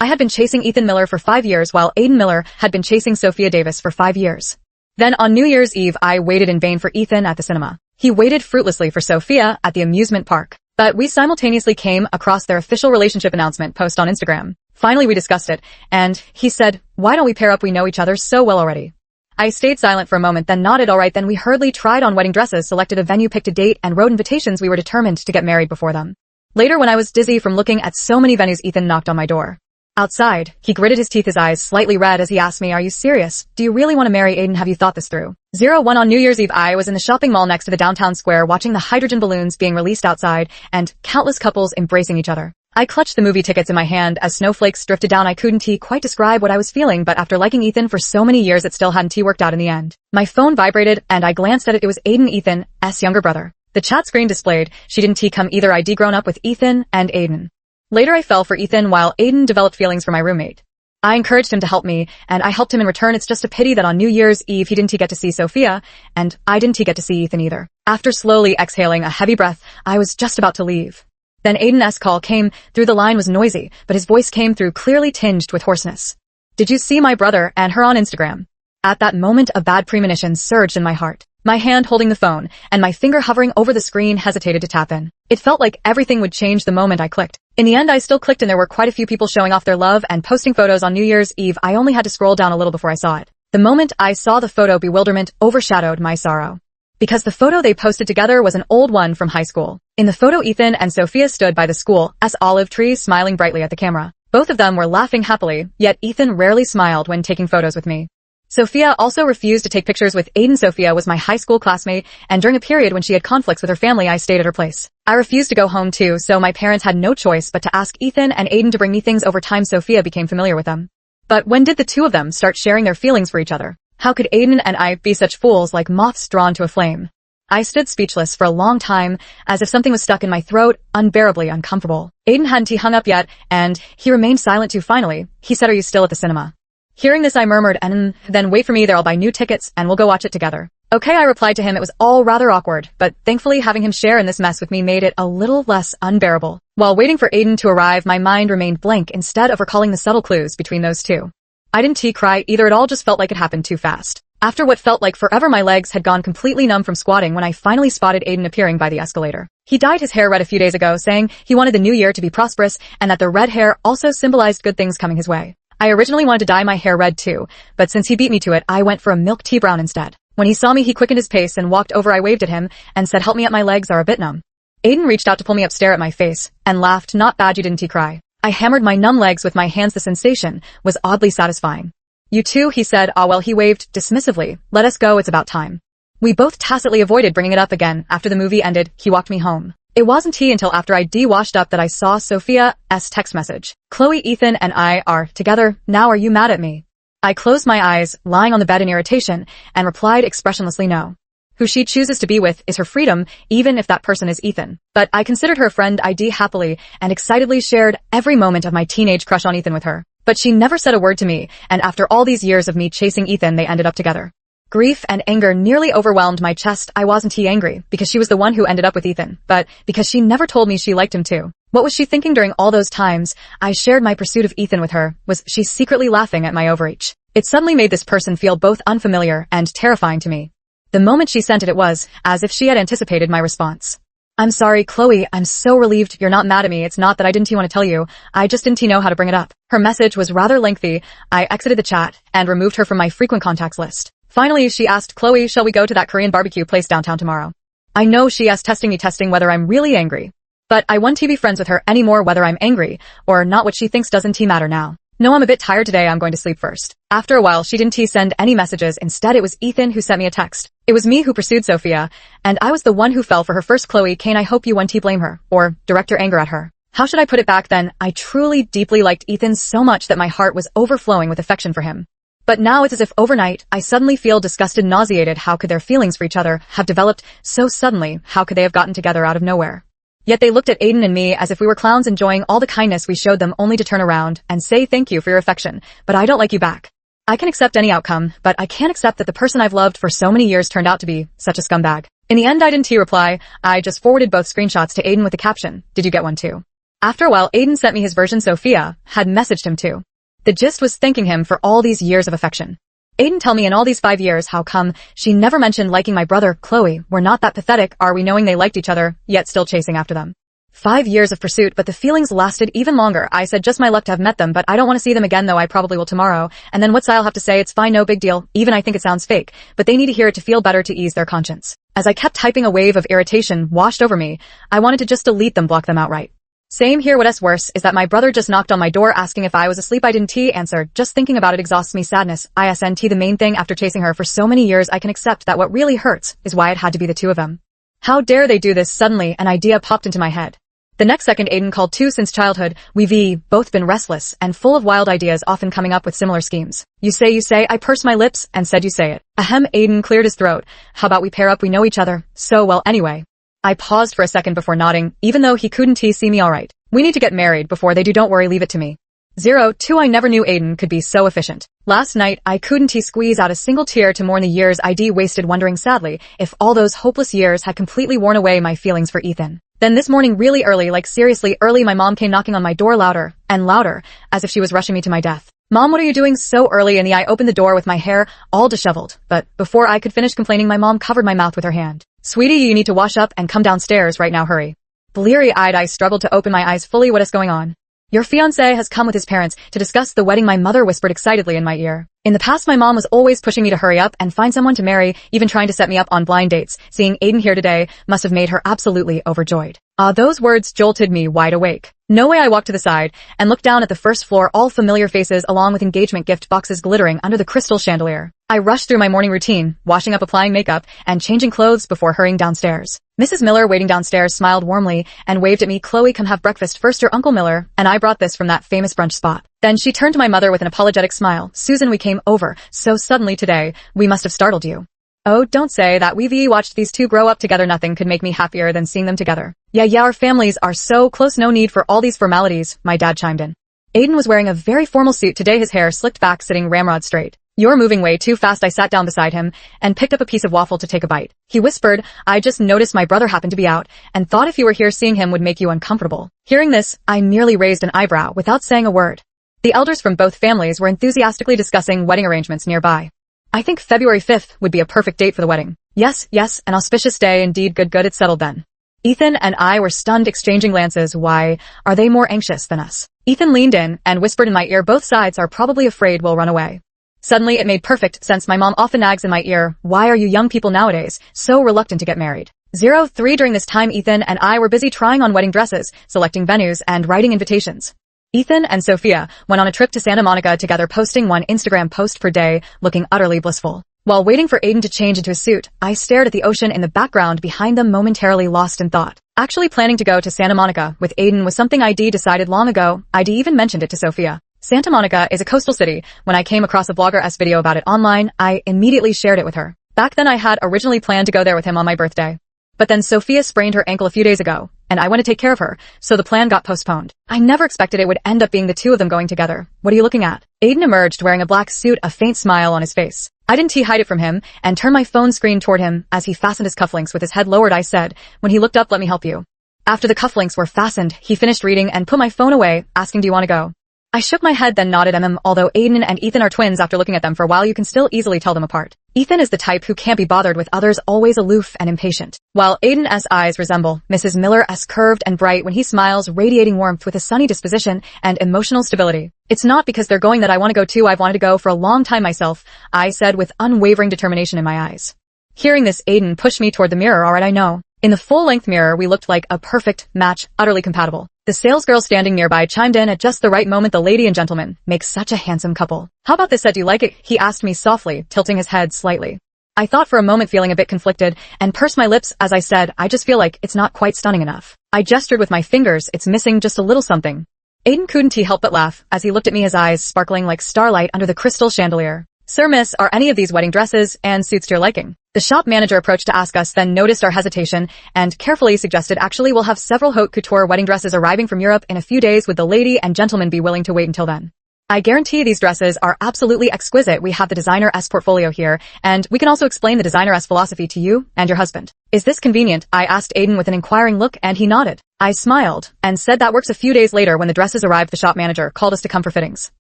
I had been chasing Ethan Miller for 5 years while Aiden Miller had been chasing Sophia Davis for 5 years. Then on New Year's Eve I waited in vain for Ethan at the cinema. He waited fruitlessly for Sophia at the amusement park. But we simultaneously came across their official relationship announcement post on Instagram. Finally we discussed it, and he said, "Why don't we pair up, we know each other so well already." I stayed silent for a moment, then nodded alright. Then we hurriedly tried on wedding dresses, selected a venue, picked a date, and wrote invitations. We were determined to get married before them. Later, when I was dizzy from looking at so many venues, Ethan knocked on my door. Outside, he gritted his teeth, his eyes slightly red as he asked me, "Are you serious? Do you really want to marry Aiden? Have you thought this through?" 01 On New Year's Eve I was in the shopping mall next to the downtown square watching the hydrogen balloons being released outside and countless couples embracing each other. I clutched the movie tickets in my hand as snowflakes drifted down. I couldn't quite describe what I was feeling, but after liking Ethan for so many years it still hadn't worked out in the end. My phone vibrated and I glanced at it. It was Aiden, Ethan's younger brother. The chat screen displayed, "She didn't come either. I'd grown up with Ethan and Aiden." Later I fell for Ethan while Aiden developed feelings for my roommate. I encouraged him to help me, and I helped him in return. It's just a pity that on New Year's Eve he didn't get to see Sophia, and I didn't get to see Ethan either. After slowly exhaling a heavy breath, I was just about to leave. Then Aiden's call came through. The line was noisy, but his voice came through clearly tinged with hoarseness. "Did you see my brother and her on Instagram?" At that moment a bad premonition surged in my heart. My hand holding the phone and my finger hovering over the screen hesitated to tap in. It felt like everything would change the moment I clicked. In the end I still clicked, and there were quite a few people showing off their love and posting photos on New Year's Eve. I only had to scroll down a little before I saw it. The moment I saw the photo, bewilderment overshadowed my sorrow. Because the photo they posted together was an old one from high school. In the photo Ethan and Sophia stood by the school's olive tree smiling brightly at the camera. Both of them were laughing happily, yet Ethan rarely smiled when taking photos with me. Sophia also refused to take pictures with Aiden. Sophia was my high school classmate, and during a period when she had conflicts with her family I stayed at her place. I refused to go home too, so my parents had no choice but to ask Ethan and Aiden to bring me things. Over time Sophia became familiar with them. But when did the two of them start sharing their feelings for each other? How could Aiden and I be such fools, like moths drawn to a flame? I stood speechless for a long time, as if something was stuck in my throat, unbearably uncomfortable. Aiden hadn't hung up yet, and he remained silent too. Finally, he said, "Are you still at the cinema?" Hearing this I murmured, "And then wait for me there, I'll buy new tickets and we'll go watch it together." "Okay," I replied to him. It was all rather awkward, but thankfully having him share in this mess with me made it a little less unbearable. While waiting for Aiden to arrive, my mind remained blank instead of recalling the subtle clues between those two. I didn't cry either. It all just felt like it happened too fast. After what felt like forever, my legs had gone completely numb from squatting when I finally spotted Aiden appearing by the escalator. He dyed his hair red a few days ago, saying he wanted the new year to be prosperous and that the red hair also symbolized good things coming his way. I originally wanted to dye my hair red too, but since he beat me to it, I went for a milk tea brown instead. When he saw me, he quickened his pace and walked over. I waved at him and said, "Help me up, my legs are a bit numb." Aiden reached out to pull me up, stare at my face, and laughed. "Not bad, you didn't cry." I hammered my numb legs with my hands. The sensation was oddly satisfying. "You too," he said. "Ah well," he waved dismissively. "Let us go, it's about time." We both tacitly avoided bringing it up again. After the movie ended, he walked me home. It wasn't until after I washed up that I saw Sophia's text message. "Chloe, Ethan and I are together. Now are you mad at me?" I closed my eyes, lying on the bed in irritation, and replied expressionlessly no. Who she chooses to be with is her freedom, even if that person is Ethan. But I considered her a friend. I happily and excitedly shared every moment of my teenage crush on Ethan with her. But she never said a word to me, and after all these years of me chasing Ethan, they ended up together. Grief and anger nearly overwhelmed my chest. I wasn't angry because she was the one who ended up with Ethan, but because she never told me she liked him too. What was she thinking during all those times I shared my pursuit of Ethan with her? Was she secretly laughing at my overreach? It suddenly made this person feel both unfamiliar and terrifying to me. The moment she sent it, it was as if she had anticipated my response. "I'm sorry, Chloe, I'm so relieved you're not mad at me. It's not that I didn't want to tell you, I just didn't know how to bring it up." Her message was rather lengthy. I exited the chat and removed her from my frequent contacts list. Finally, she asked, "Chloe, shall we go to that Korean barbecue place downtown tomorrow?" I know she asked, testing whether I'm really angry. But I won't be friends with her anymore whether I'm angry or not. What she thinks doesn't matter now. "No, I'm a bit tired today, I'm going to sleep first." After a while, she didn't send any messages. Instead, it was Ethan who sent me a text. It was me who pursued Sophia, and I was the one who fell for her first. "Chloe, Kane, I hope you won't blame her, or direct your anger at her." How should I put it? Back then, I truly deeply liked Ethan so much that my heart was overflowing with affection for him. But now it's as if overnight, I suddenly feel disgusted, nauseated. How could their feelings for each other have developed so suddenly? How could they have gotten together out of nowhere? Yet they looked at Aiden and me as if we were clowns enjoying all the kindness we showed them, only to turn around and say thank you for your affection, but I don't like you back. I can accept any outcome, but I can't accept that the person I've loved for so many years turned out to be such a scumbag. In the end, I didn't reply. I just forwarded both screenshots to Aiden with the caption, "Did you get one too?" After a while, Aiden sent me his version. Sophia had messaged him too. The gist was thanking him for all these years of affection. Aiden, tell me in all these 5 years how come she never mentioned liking my brother, Chloe. We're not that pathetic, are we, knowing they liked each other, yet still chasing after them? 5 years of pursuit, but the feelings lasted even longer. I said just my luck to have met them, but I don't want to see them again, though I probably will tomorrow. And then what's I'll have to say? It's fine, no big deal. Even I think it sounds fake, but they need to hear it to feel better, to ease their conscience. As I kept typing, a wave of irritation washed over me. I wanted to just delete them, block them outright. Same here. What's worse is that my brother just knocked on my door asking if I was asleep. I didn't answer. Just thinking about it exhausts me. Sadness. ISNT. The main thing, after chasing her for so many years, I can accept that what really hurts is why it had to be the two of them. How dare they do this? Suddenly, an idea popped into my head. The next second, Aiden called too. Since childhood, we've both been restless and full of wild ideas, often coming up with similar schemes. You say, I pursed my lips and said you say it. Ahem. Aiden cleared his throat. How about we pair up? We know each other so well anyway. I paused for a second before nodding, even though he couldn't see me. Alright. We need to get married before they do. Don't worry, leave it to me. 2. I never knew Aiden could be so efficient. Last night, I couldn't squeeze out a single tear to mourn the years I'd wasted, wondering sadly if all those hopeless years had completely worn away my feelings for Ethan. Then this morning, really early, like seriously early, my mom came knocking on my door louder and louder, as if she was rushing me to my death. Mom, what are you doing so early? I opened the door with my hair all disheveled, but before I could finish complaining, my mom covered my mouth with her hand. Sweetie, you need to wash up and come downstairs right now, hurry. Bleary-eyed, I struggled to open my eyes fully. What is going on? Your fiancé has come with his parents to discuss the wedding, my mother whispered excitedly in my ear. In the past, my mom was always pushing me to hurry up and find someone to marry, even trying to set me up on blind dates. Seeing Aiden here today must have made her absolutely overjoyed. Those words jolted me wide awake. No way. I walked to the side and looked down at the first floor, all familiar faces along with engagement gift boxes glittering under the crystal chandelier. I rushed through my morning routine, washing up, applying makeup, and changing clothes before hurrying downstairs. Mrs. Miller, waiting downstairs, smiled warmly and waved at me. Chloe, come have breakfast first. Your Uncle Miller and I brought this from that famous brunch spot. Then she turned to my mother with an apologetic smile. Susan, we came over so suddenly today, we must have startled you. Oh, don't say that. We've watched these two grow up together. Nothing could make me happier than seeing them together. Yeah, our families are so close. No need for all these formalities, my dad chimed in. Aiden was wearing a very formal suit today, his hair slicked back, sitting ramrod straight. You're moving way too fast. I sat down beside him and picked up a piece of waffle to take a bite. He whispered, I just noticed my brother happened to be out and thought if you were here seeing him would make you uncomfortable. Hearing this, I merely raised an eyebrow without saying a word. The elders from both families were enthusiastically discussing wedding arrangements nearby. I think February 5th would be a perfect date for the wedding. Yes, an auspicious day indeed. Good, it's settled then. Ethan and I were stunned, exchanging glances. Why are they more anxious than us? Ethan leaned in and whispered in my ear, both sides are probably afraid we'll run away. Suddenly it made perfect sense. My mom often nags in my ear, why are you young people nowadays so reluctant to get married? 3. During this time, Ethan and I were busy trying on wedding dresses, selecting venues, and writing invitations. Ethan and Sophia went on a trip to Santa Monica together, posting 1 Instagram post per day, looking utterly blissful. While waiting for Aiden to change into a suit, I stared at the ocean in the background behind them, momentarily lost in thought. Actually planning to go to Santa Monica with Aiden was something I'd decided long ago. I'd even mentioned it to Sophia. Santa Monica is a coastal city. When I came across a vlogger's video about it online, I immediately shared it with her. Back then I had originally planned to go there with him on my birthday. But then Sophia sprained her ankle a few days ago, and I went to take care of her, so the plan got postponed. I never expected it would end up being the two of them going together. What are you looking at? Aiden emerged wearing a black suit, a faint smile on his face. I didn't hide it from him, and turned my phone screen toward him as he fastened his cufflinks with his head lowered. I said, when he looked up, let me help you. After the cufflinks were fastened, he finished reading and put my phone away, asking, do you want to go? I shook my head, then nodded. Although Aiden and Ethan are twins, after looking at them for a while you can still easily tell them apart. Ethan is the type who can't be bothered with others, always aloof and impatient, while Aiden's eyes resemble Mrs. Miller's, curved and bright when he smiles, radiating warmth with a sunny disposition and emotional stability. It's not because they're going that I want to go too. I've wanted to go for a long time myself, I said with unwavering determination in my eyes. Hearing this, Aiden pushed me toward the mirror. Alright, I know. In the full-length mirror, we looked like a perfect match, utterly compatible. The salesgirl standing nearby chimed in at just the right moment. The lady and gentleman make such a handsome couple. How about this set? Do you like it? He asked me softly, tilting his head slightly. I thought for a moment, feeling a bit conflicted, and pursed my lips as I said, I just feel like it's not quite stunning enough. I gestured with my fingers, it's missing just a little something. Aiden couldn't help but laugh as he looked at me, his eyes sparkling like starlight under the crystal chandelier. Sir, miss, are any of these wedding dresses and suits to your liking? The shop manager approached to ask us, then noticed our hesitation and carefully suggested, actually we'll have several haute couture wedding dresses arriving from Europe in a few days. Would the lady and gentleman be willing to wait until then? I guarantee these dresses are absolutely exquisite. We have the designer S portfolio here, and we can also explain the designer S philosophy to you and your husband. Is this convenient? I asked Aiden with an inquiring look, and he nodded. I smiled and said that works. A few days later, when the dresses arrived, the shop manager called us to come for fittings.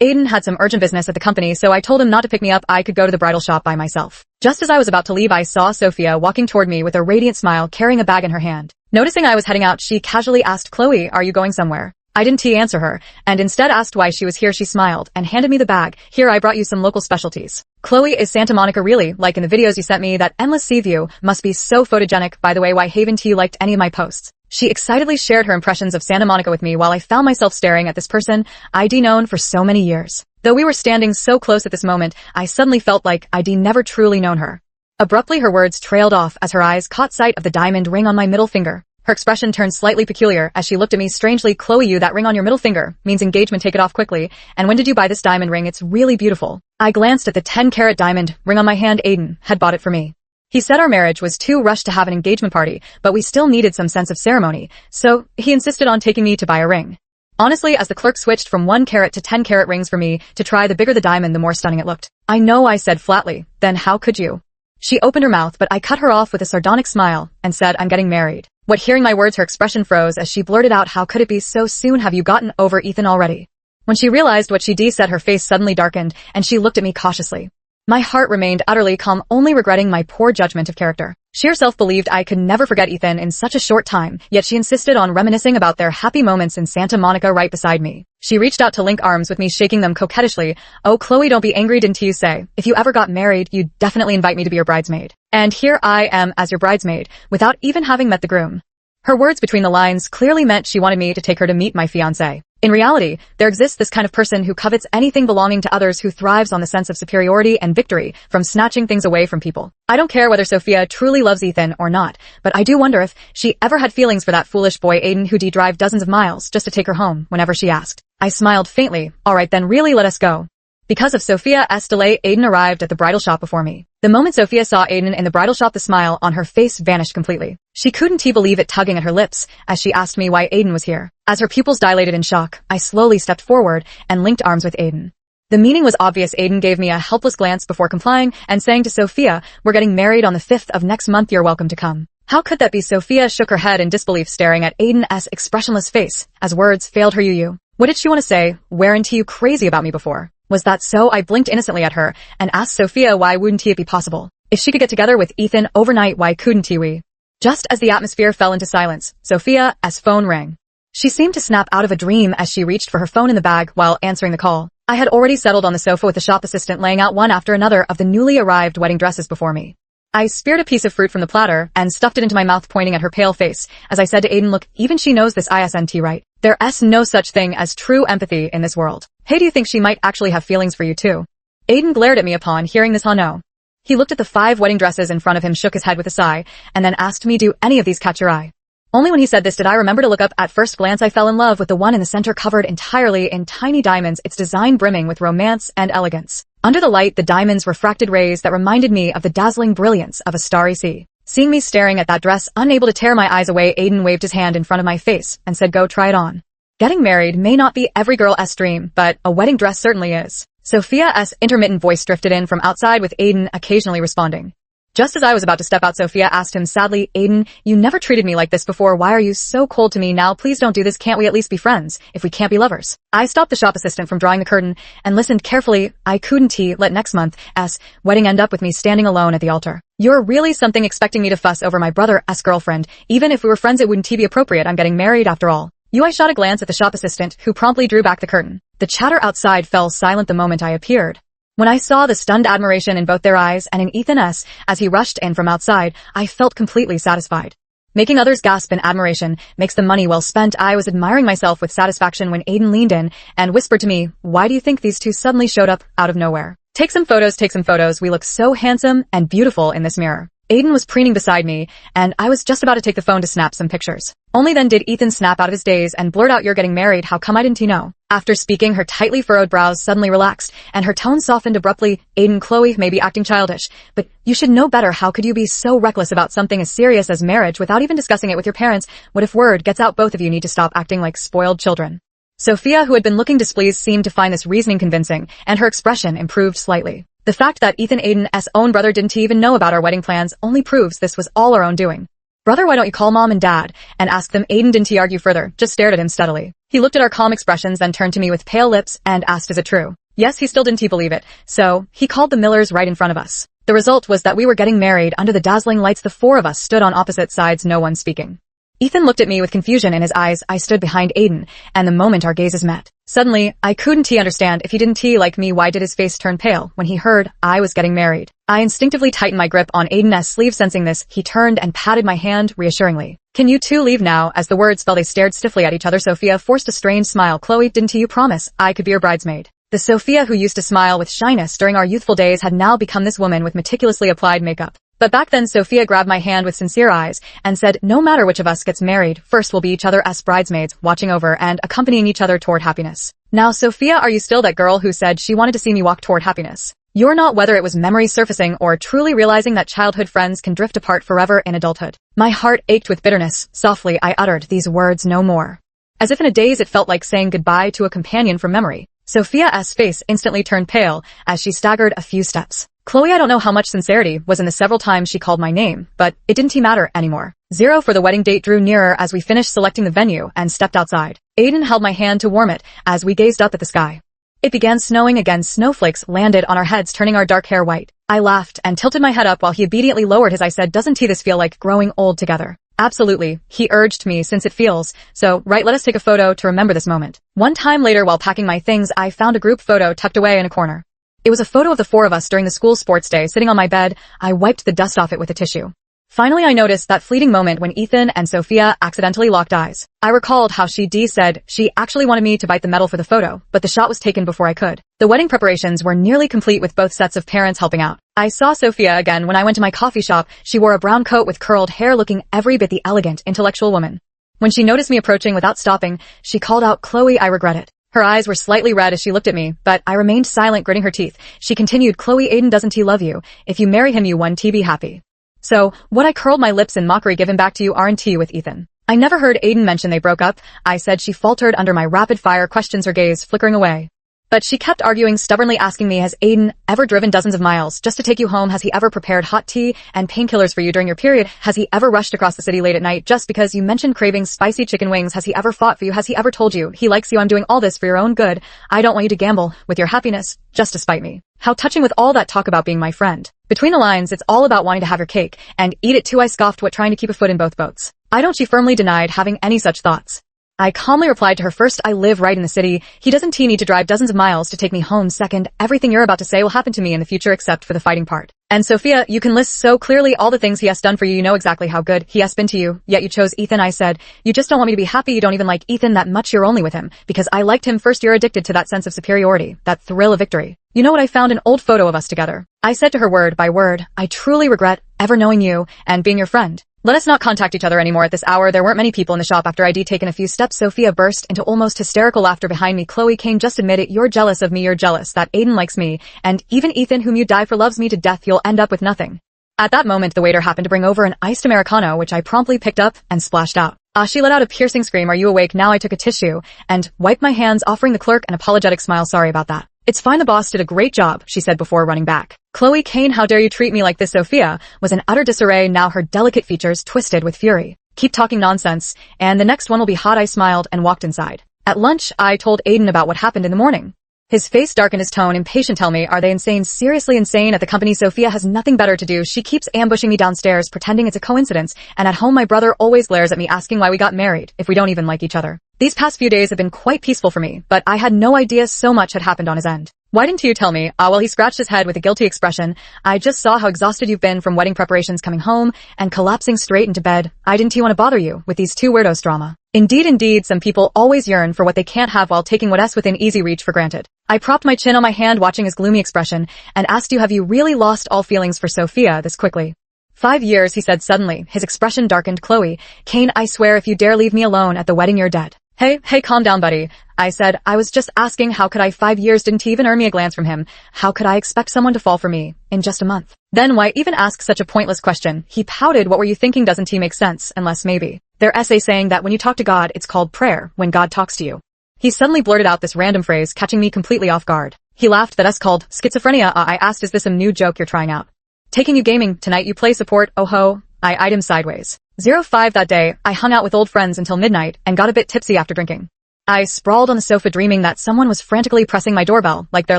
Aiden had some urgent business at the company, so I told him not to pick me up. I could go to the bridal shop by myself. Just as I was about to leave, I saw Sophia walking toward me with a radiant smile, carrying a bag in her hand. Noticing I was heading out, she casually asked, "Chloe, are you going somewhere?" I didn't answer her, and instead asked why she was here. She smiled and handed me the bag. "Here, I brought you some local specialties." "Chloe, is Santa Monica really like in the videos you sent me? That endless sea view must be so photogenic. By the way, why haven't you liked any of my posts?" She excitedly shared her impressions of Santa Monica with me while I found myself staring at this person I'd known for so many years. Though we were standing so close at this moment, I suddenly felt like I'd never truly known her. Abruptly, her words trailed off as her eyes caught sight of the diamond ring on my middle finger. Her expression turned slightly peculiar as she looked at me strangely. "Chloe, you, that ring on your middle finger means engagement. Take it off quickly. And when did you buy this diamond ring? It's really beautiful." I glanced at the 10-carat diamond ring on my hand. Aiden had bought it for me. He said our marriage was too rushed to have an engagement party, but we still needed some sense of ceremony, so he insisted on taking me to buy a ring. Honestly, as the clerk switched from 1-carat to 10-carat rings for me to try, the bigger the diamond, the more stunning it looked. "I know," I said flatly. "Then how could you?" She opened her mouth, but I cut her off with a sardonic smile and said, "I'm getting married." What, hearing my words, her expression froze as she blurted out, "How could it be so soon? Have you gotten over Ethan already?" When she realized what she'd said, her face suddenly darkened, and she looked at me cautiously. My heart remained utterly calm, only regretting my poor judgment of character. She herself believed I could never forget Ethan in such a short time, yet she insisted on reminiscing about their happy moments in Santa Monica right beside me. She reached out to link arms with me, shaking them coquettishly. "Oh, Chloe, don't be angry. Didn't you say, if you ever got married, you'd definitely invite me to be your bridesmaid? And here I am as your bridesmaid, without even having met the groom." Her words between the lines clearly meant she wanted me to take her to meet my fiancé. In reality, there exists this kind of person who covets anything belonging to others, who thrives on the sense of superiority and victory from snatching things away from people. I don't care whether Sophia truly loves Ethan or not, but I do wonder if she ever had feelings for that foolish boy Aiden, who'd drive dozens of miles just to take her home whenever she asked. I smiled faintly. "All right then, really, let us go." Because of Sophia's delay, Aiden arrived at the bridal shop before me. The moment Sophia saw Aiden in the bridal shop, the smile on her face vanished completely. She couldn't believe it, tugging at her lips as she asked me why Aiden was here. As her pupils dilated in shock, I slowly stepped forward and linked arms with Aiden. The meaning was obvious. Aiden gave me a helpless glance before complying and saying to Sophia, "We're getting married on the 5th of next month. You're welcome to come." How could that be? Sophia shook her head in disbelief, staring at Aiden's expressionless face as words failed her. You. What did she want to say? Weren't you crazy about me before? Was that so? I blinked innocently at her and asked Sophia, why wouldn't it be possible? If she could get together with Ethan overnight, why couldn't we? Just as the atmosphere fell into silence, Sophia's phone rang. She seemed to snap out of a dream as she reached for her phone in the bag while answering the call. I had already settled on the sofa with the shop assistant laying out one after another of the newly arrived wedding dresses before me. I speared a piece of fruit from the platter and stuffed it into my mouth, pointing at her pale face as I said to Aiden, "Look, even she knows this isn't right. There's no such thing as true empathy in this world. Hey, do you think she might actually have feelings for you too?" Aiden glared at me upon hearing this. No. He looked at the 5 wedding dresses in front of him, shook his head with a sigh, and then asked me, "Do any of these catch your eye?" Only when he said this did I remember to look up. At first glance, I fell in love with the one in the center, covered entirely in tiny diamonds, its design brimming with romance and elegance. Under the light, the diamonds refracted rays that reminded me of the dazzling brilliance of a starry sea. Seeing me staring at that dress, unable to tear my eyes away, Aiden waved his hand in front of my face and said, "Go try it on." Getting married may not be every girl's dream, but a wedding dress certainly is. Sophia's intermittent voice drifted in from outside, with Aiden occasionally responding. Just as I was about to step out, Sophia asked him sadly, "Aiden, you never treated me like this before. Why are you so cold to me now? Please don't do this. Can't we at least be friends, if we can't be lovers?" I stopped the shop assistant from drawing the curtain and listened carefully. I couldn't let next month's wedding end up with me standing alone at the altar. "You're really something, expecting me to fuss over my brother's girlfriend. Even if we were friends, it wouldn't be appropriate. I'm getting married after all." I shot a glance at the shop assistant, who promptly drew back the curtain. The chatter outside fell silent the moment I appeared. When I saw the stunned admiration in both their eyes and in Ethan's as he rushed in from outside, I felt completely satisfied. Making others gasp in admiration makes the money well spent. I was admiring myself with satisfaction when Aiden leaned in and whispered to me, "Why do you think these two suddenly showed up out of nowhere? Take some photos. We look so handsome and beautiful in this mirror." Aiden was preening beside me, and I was just about to take the phone to snap some pictures. Only then did Ethan snap out of his daze and blurt out, "You're getting married? How come I didn't know?" After speaking, her tightly furrowed brows suddenly relaxed, and her tone softened abruptly. "Aiden, Chloe may be acting childish, but you should know better. How could you be so reckless about something as serious as marriage without even discussing it with your parents? What if word gets out? Both of you need to stop acting like spoiled children." Sophia, who had been looking displeased, seemed to find this reasoning convincing, and her expression improved slightly. The fact that Aiden's own brother didn't even know about our wedding plans only proves this was all our own doing. Brother, why don't you call mom and dad and ask them? Aiden didn't argue further, just stared at him steadily. He looked at our calm expressions, then turned to me with pale lips and asked, is it true? Yes, he still didn't believe it, so he called the Millers right in front of us. The result was that we were getting married under the dazzling lights. The four of us stood on opposite sides, no one speaking. Ethan looked at me with confusion in his eyes. I stood behind Aiden, and the moment our gazes met, suddenly, I couldn't understand. If he didn't like me, why did his face turn pale when he heard I was getting married? I instinctively tightened my grip on Aiden's sleeve. Sensing this, he turned and patted my hand reassuringly. Can you two leave now? As the words fell, they stared stiffly at each other. Sophia forced a strained smile. Chloe, didn't you promise I could be your bridesmaid? The Sophia who used to smile with shyness during our youthful days had now become this woman with meticulously applied makeup. But back then, Sophia grabbed my hand with sincere eyes and said, no matter which of us gets married, first we'll be each other's bridesmaids, watching over and accompanying each other toward happiness. Now, Sophia, are you still that girl who said she wanted to see me walk toward happiness? You're not. Whether it was memories surfacing or truly realizing that childhood friends can drift apart forever in adulthood. My heart ached with bitterness. Softly, I uttered these words, no more. As if in a daze, it felt like saying goodbye to a companion from memory. Sophia's face instantly turned pale as she staggered a few steps. Chloe, I don't know how much sincerity was in the several times she called my name, but it didn't matter anymore. 0 for the wedding date drew nearer as we finished selecting the venue and stepped outside. Aiden held my hand to warm it as we gazed up at the sky. It began snowing again. Snowflakes landed on our heads, turning our dark hair white. I laughed and tilted my head up while he obediently lowered his. I said, doesn't this feel like growing old together? Absolutely, he urged me, since it feels so right. Let us take a photo to remember this moment. One time later, while packing my things, I found a group photo tucked away in a corner. It was a photo of the four of us during the school sports day. Sitting on my bed, I wiped the dust off it with a tissue. Finally, I noticed that fleeting moment when Ethan and Sophia accidentally locked eyes. I recalled how she said she actually wanted me to bite the metal for the photo, but the shot was taken before I could. The wedding preparations were nearly complete with both sets of parents helping out. I saw Sophia again when I went to my coffee shop. She wore a brown coat with curled hair, looking every bit the elegant, intellectual woman. When she noticed me approaching without stopping, she called out, Chloe, I regret it. Her eyes were slightly red as she looked at me, but I remained silent, gritting her teeth. She continued, Chloe, Aiden doesn't love you. If you marry him, you won't be happy. So, what? I curled my lips in mockery. Give him back to you, aren't you, with Ethan? I never heard Aiden mention they broke up, I said. She faltered under my rapid-fire questions, her gaze flickering away. But she kept arguing, stubbornly asking me, has Aiden ever driven dozens of miles just to take you home? Has he ever prepared hot tea and painkillers for you during your period? Has he ever rushed across the city late at night just because you mentioned craving spicy chicken wings? Has he ever fought for you? Has he ever told you he likes you? I'm doing all this for your own good. I don't want you to gamble with your happiness just to spite me. How touching, with all that talk about being my friend. Between the lines, it's all about wanting to have your cake and eat it too. I scoffed, what, trying to keep a foot in both boats? I don't. She firmly denied having any such thoughts. I calmly replied to her, first, I live right in the city. He doesn't need to drive dozens of miles to take me home. Second, everything you're about to say will happen to me in the future except for the fighting part. And Sophia, you can list so clearly all the things he has done for you. You know exactly how good he has been to you, yet you chose Ethan. I said, you just don't want me to be happy. You don't even like Ethan that much. You're only with him because I liked him first. You're addicted to that sense of superiority, that thrill of victory. You know what? I found an old photo of us together. I said to her word by word, I truly regret ever knowing you and being your friend. Let us not contact each other anymore at this hour. There weren't many people in the shop after I'd taken a few steps. Sophia burst into almost hysterical laughter behind me. Chloe, Kane, just admit it. You're jealous of me. You're jealous that Aiden likes me. And even Ethan, whom you die for, loves me to death. You'll end up with nothing. At that moment, the waiter happened to bring over an iced Americano, which I promptly picked up and splashed out. She let out a piercing scream. Are you awake now? I took a tissue and wiped my hands, offering the clerk an apologetic smile. Sorry about that. It's fine, the boss did a great job, she said before running back. Chloe, Kane, how dare you treat me like this? Sophia was in utter disarray, now her delicate features twisted with fury. Keep talking nonsense, and the next one will be hot. I smiled and walked inside. At lunch, I told Aiden about what happened in the morning. His face darkened, his tone impatient. Tell me, are they insane? Seriously insane? At the company, Sophia has nothing better to do. She keeps ambushing me downstairs, pretending it's a coincidence, and at home my brother always glares at me asking why we got married, if we don't even like each other. These past few days have been quite peaceful for me, but I had no idea so much had happened on his end. Why didn't you tell me? Well, he scratched his head with a guilty expression. I just saw how exhausted you've been from wedding preparations, coming home and collapsing straight into bed. I didn't want to bother you with these two weirdos drama. Indeed, some people always yearn for what they can't have while taking what's within easy reach for granted. I propped my chin on my hand, watching his gloomy expression, and asked, have you really lost all feelings for Sophia this quickly? 5 years, he said suddenly, his expression darkened. Chloe, Kane, I swear if you dare leave me alone at the wedding, you're dead. Hey, calm down, buddy. I said, I was just asking, how could I? 5 years didn't even earn me a glance from him. How could I expect someone to fall for me in just a month? Then why even ask such a pointless question? He pouted. What were you thinking? Doesn't he make sense? Unless maybe their essay saying that when you talk to God, it's called prayer when God talks to you. He suddenly blurted out this random phrase, catching me completely off guard. He laughed. That's called schizophrenia. I asked, is this some new joke you're trying out? Taking you gaming tonight, you play support, oh ho. I eyed him sideways. 05 that day, I hung out with old friends until midnight and got a bit tipsy after drinking. I sprawled on the sofa dreaming that someone was frantically pressing my doorbell like their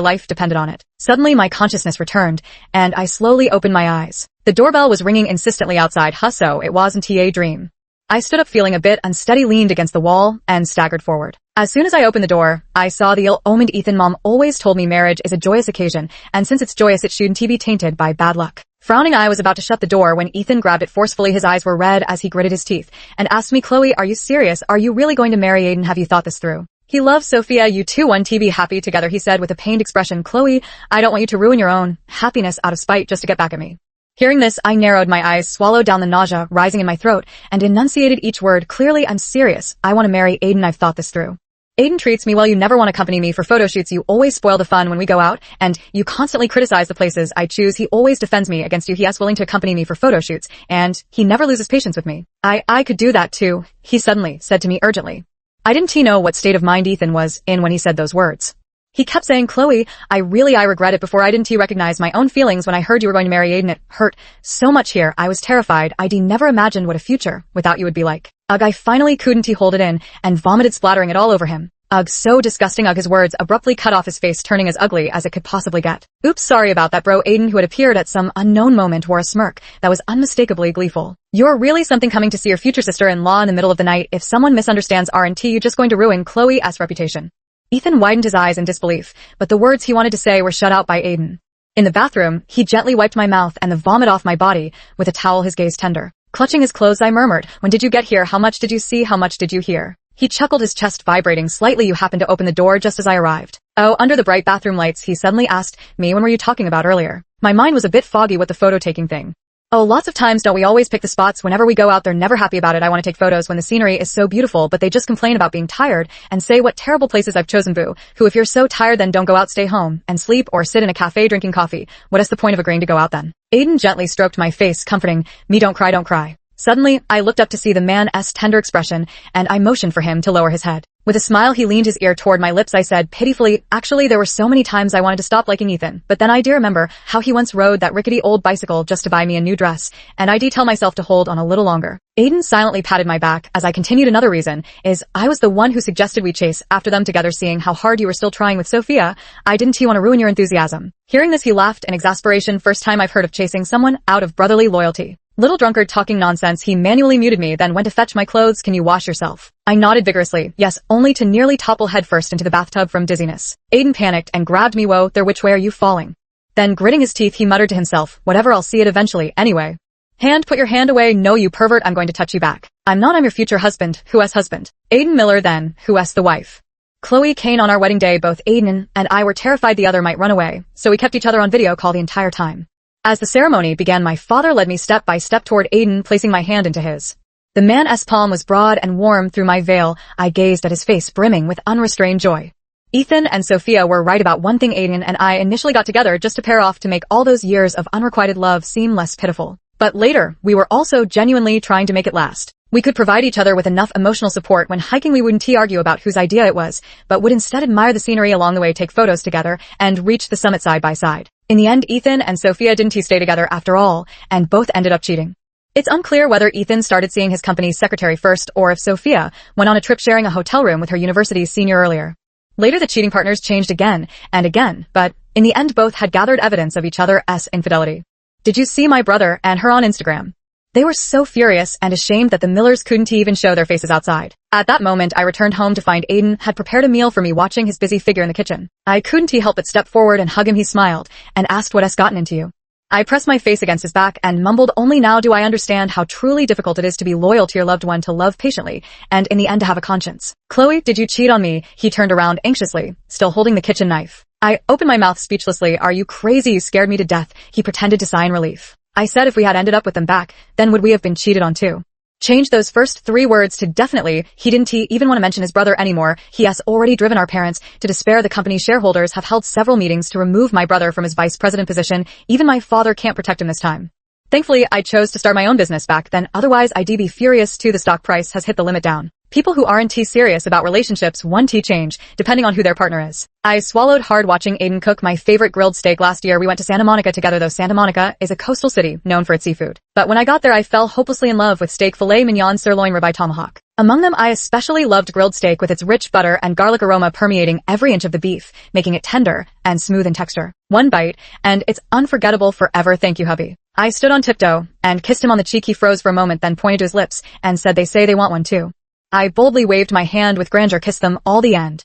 life depended on it. Suddenly my consciousness returned, and I slowly opened my eyes. The doorbell was ringing insistently outside. So it wasn't a dream. I stood up feeling a bit unsteady, leaned against the wall, and staggered forward. As soon as I opened the door, I saw the ill-omened Ethan. Mom always told me marriage is a joyous occasion, and since it's joyous it shouldn't be tainted by bad luck. Frowning, I was about to shut the door when Ethan grabbed it forcefully. His eyes were red as he gritted his teeth, and asked me, Chloe, are you serious? Are you really going to marry Aiden? Have you thought this through? He loves Sophia. You two want to be happy together, he said with a pained expression. Chloe, I don't want you to ruin your own happiness out of spite just to get back at me. Hearing this, I narrowed my eyes, swallowed down the nausea rising in my throat, and enunciated each word clearly. I'm serious. I want to marry Aiden. I've thought this through. Aiden treats me well. You never want to accompany me for photo shoots. You always spoil the fun when we go out, and you constantly criticize the places I choose. He always defends me against you. He is willing to accompany me for photo shoots, and he never loses patience with me. I could do that too, he suddenly said to me urgently. I didn't know what state of mind Ethan was in when he said those words. He kept saying, Chloe, I regret it. Before I didn't recognize my own feelings when I heard you were going to marry Aiden. It hurt so much here. I was terrified. I never imagined what a future without you would be like. Ugh, I finally couldn't hold it in and vomited, splattering it all over him. Ugh, so disgusting. Ugh, his words abruptly cut off, his face turning as ugly as it could possibly get. Oops, sorry about that, bro. Aiden, who had appeared at some unknown moment, wore a smirk that was unmistakably gleeful. You're really something, coming to see your future sister-in-law in the middle of the night. If someone misunderstands, aren't you just going to ruin Chloe's reputation? Ethan widened his eyes in disbelief, but the words he wanted to say were shut out by Aiden. In the bathroom, he gently wiped my mouth and the vomit off my body with a towel, his gaze tender. Clutching his clothes, I murmured, when did you get here? How much did you see? How much did you hear? He chuckled, his chest vibrating slightly. You happened to open the door just as I arrived. Oh, under the bright bathroom lights, he suddenly asked me. When were you talking about earlier? My mind was a bit foggy with the photo taking thing. Oh, lots of times don't we always pick the spots whenever we go out? They're never happy about it. I want to take photos when the scenery is so beautiful, but they just complain about being tired and say what terrible places I've chosen. Boo. Who, if you're so tired, then don't go out, stay home and sleep or sit in a cafe drinking coffee. What is the point of agreeing to go out then? Aiden gently stroked my face, comforting me. Don't cry, don't cry. Suddenly, I looked up to see the man's tender expression, and I motioned for him to lower his head. With a smile, he leaned his ear toward my lips. I said pitifully, actually, there were so many times I wanted to stop liking Ethan, but then I remember how he once rode that rickety old bicycle just to buy me a new dress, and I tell myself to hold on a little longer. Aiden silently patted my back as I continued. Another reason is I was the one who suggested we chase after them together. Seeing how hard you were still trying with Sophia, I didn't want to ruin your enthusiasm. Hearing this, he laughed in exasperation. First time I've heard of chasing someone out of brotherly loyalty. Little drunkard talking nonsense. He manually muted me, then went to fetch my clothes. Can you wash yourself? I nodded vigorously, yes, only to nearly topple headfirst into the bathtub from dizziness. Aiden panicked and grabbed me. Whoa there, which way are you falling? Then, gritting his teeth, he muttered to himself, whatever, I'll see it eventually, anyway. Hand, put your hand away. No, you pervert, I'm going to touch you back. I'm not, I'm your future husband. Who's husband? Aiden Miller. Then, who's the wife? Chloe Kane. On our wedding day, both Aiden and I were terrified the other might run away, so we kept each other on video call the entire time. As the ceremony began, my father led me step by step toward Aiden, placing my hand into his. The man's palm was broad and warm. Through my veil, I gazed at his face brimming with unrestrained joy. Ethan and Sophia were right about one thing. Aiden and I initially got together just to pair off, to make all those years of unrequited love seem less pitiful. But later, we were also genuinely trying to make it last. We could provide each other with enough emotional support. When hiking, we wouldn't argue about whose idea it was, but would instead admire the scenery along the way, take photos together, and reach the summit side by side. In the end, Ethan and Sophia didn't stay together after all, and both ended up cheating. It's unclear whether Ethan started seeing his company's secretary first, or if Sophia went on a trip sharing a hotel room with her university's senior earlier. Later, the cheating partners changed again and again, but in the end both had gathered evidence of each other's infidelity. Did you see my brother and her on Instagram? They were so furious and ashamed that the Millers couldn't even show their faces outside. At that moment, I returned home to find Aiden had prepared a meal for me, watching his busy figure in the kitchen. I couldn't help but step forward and hug him. He smiled and asked, what has gotten into you? I pressed my face against his back and mumbled, only now do I understand how truly difficult it is to be loyal to your loved one, to love patiently, and in the end to have a conscience. Chloe, did you cheat on me? He turned around anxiously, still holding the kitchen knife. I opened my mouth speechlessly. Are you crazy? You scared me to death. He pretended to sigh in relief. I said if we had ended up with them back, then would we have been cheated on too? Change those first 3 words to definitely. He didn't even want to mention his brother anymore. He has already driven our parents to despair. The company's shareholders have held several meetings to remove my brother from his vice president position. Even my father can't protect him this time. Thankfully, I chose to start my own business back then, otherwise I'd be furious too. The stock price has hit the limit down. People who aren't too serious about relationships 1T change, depending on who their partner is. I swallowed hard watching Aiden cook my favorite grilled steak last year. We went to Santa Monica together, though Santa Monica is a coastal city known for its seafood. But when I got there, I fell hopelessly in love with steak, filet mignon, sirloin, ribeye, tomahawk. Among them, I especially loved grilled steak with its rich butter and garlic aroma permeating every inch of the beef, making it tender and smooth in texture. One bite, and it's unforgettable forever. Thank you, hubby. I stood on tiptoe and kissed him on the cheek. He froze for a moment, then pointed to his lips and said, "They say they want one too." I boldly waved my hand with grandeur, kissed them all. The end.